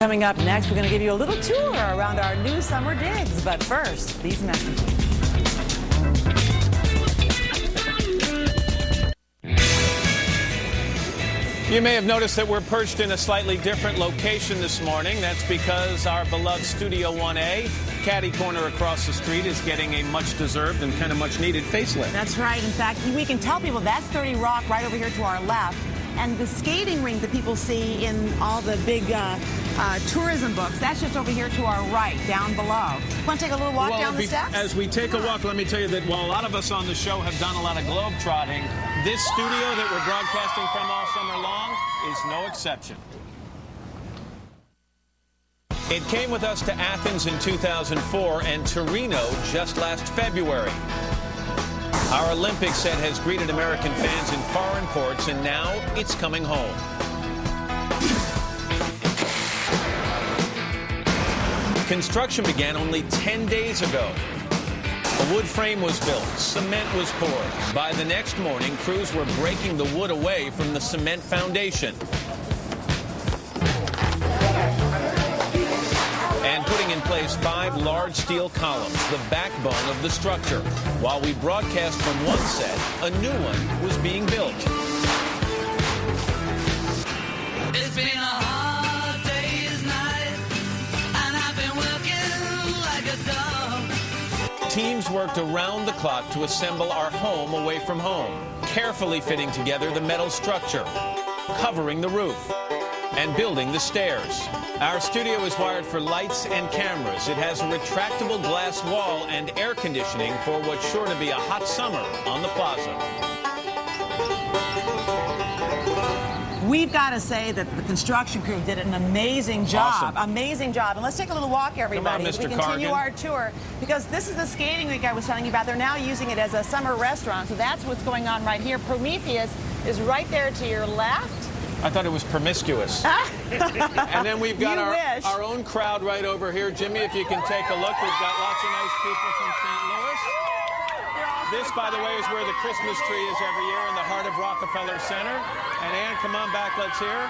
Coming up next, we're going to give you a little tour around our new summer digs. But first, these messages. You may have noticed that we're perched in a slightly different location this morning. That's because our beloved Studio 1A, catty corner across the street, is getting a much-deserved and kind of much-needed facelift. That's right. In fact, we can tell people that's 30 Rock right over here to our left. And the skating rink that people see in all the big tourism books, that's just over here to our right, down below. Want to take a little walk down the steps? As we take a walk, let me tell you that while a lot of us on the show have done a lot of globe trotting, this studio that we're broadcasting from all summer long is no exception. It came with us to Athens in 2004 and Torino just last February. Our Olympic set has greeted American fans in foreign ports, and now it's coming home. Construction began only 10 days ago. A wood frame was built, cement was poured. By the next morning, crews were breaking the wood away from the cement foundation and putting in place 5 large steel columns, the backbone of the structure. While we broadcast from one set, a new one was being built. It's been a hard day's night, and I've been working like a dog. Teams worked around the clock to assemble our home away from home, carefully fitting together the metal structure, covering the roof, and building the stairs. Our studio is wired for lights and cameras. It has a retractable glass wall and air conditioning for what's sure to be a hot summer on the Plaza. We've got to say that the construction crew did an amazing job. Awesome. Amazing job. And let's take a little walk, everybody, Come on, as we Mr. continue Cargan. our tour. Because this is the skating rink I was telling you about. They're now using it as a summer restaurant. So that's what's going on right here. Prometheus is right there to your left. I thought it was promiscuous. And then we've got our own crowd right over here. Jimmy, if you can take a look, we've got lots of nice people from St. Louis. This, by the way, is where the Christmas tree is every year in the heart of Rockefeller Center. And Ann, come on back, let's hear.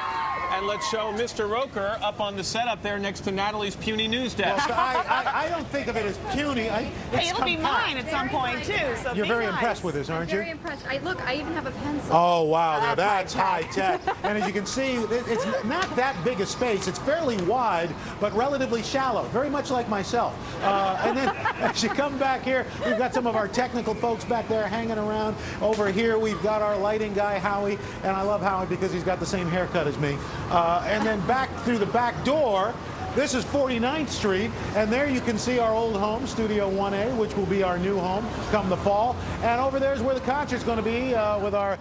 And let's show Mr. Roker up on the set up there next to Natalie's puny news desk. Well, I don't think of it as puny. Hey, it'll be mine at some point, too. So You're very nice. impressed with this, aren't you? Very impressed. Look, I even have a pencil. Oh, wow. Now That's that's high tech. And as you can see, it's not that big a space. It's fairly wide, but relatively shallow, very much like myself. And then as you come back here, we've got some of our technical folks back there hanging around. Over here, we've got our lighting guy, Howie. And I love Howie because he's got the same haircut as me. And then back through the back door, this is 49th Street, and there you can see our old home, Studio 1A, which will be our new home come the fall. And over there is where the concert's going to be with our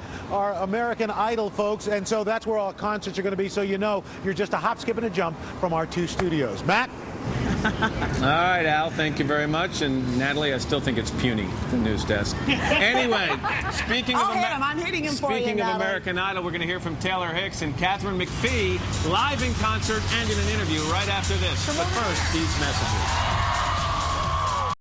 American Idol folks, and so that's where all concerts are going to be, so you know you're just a hop, skip, and a jump from our 2 studios. Matt? All right, Al, thank you very much. And Natalie, I still think it's puny, the news desk. Anyway, speaking of I'm hitting him for you, speaking of Natalie. American Idol, we're going to hear from Taylor Hicks and Catherine McPhee live in concert and in an interview right after this. But first, these messages.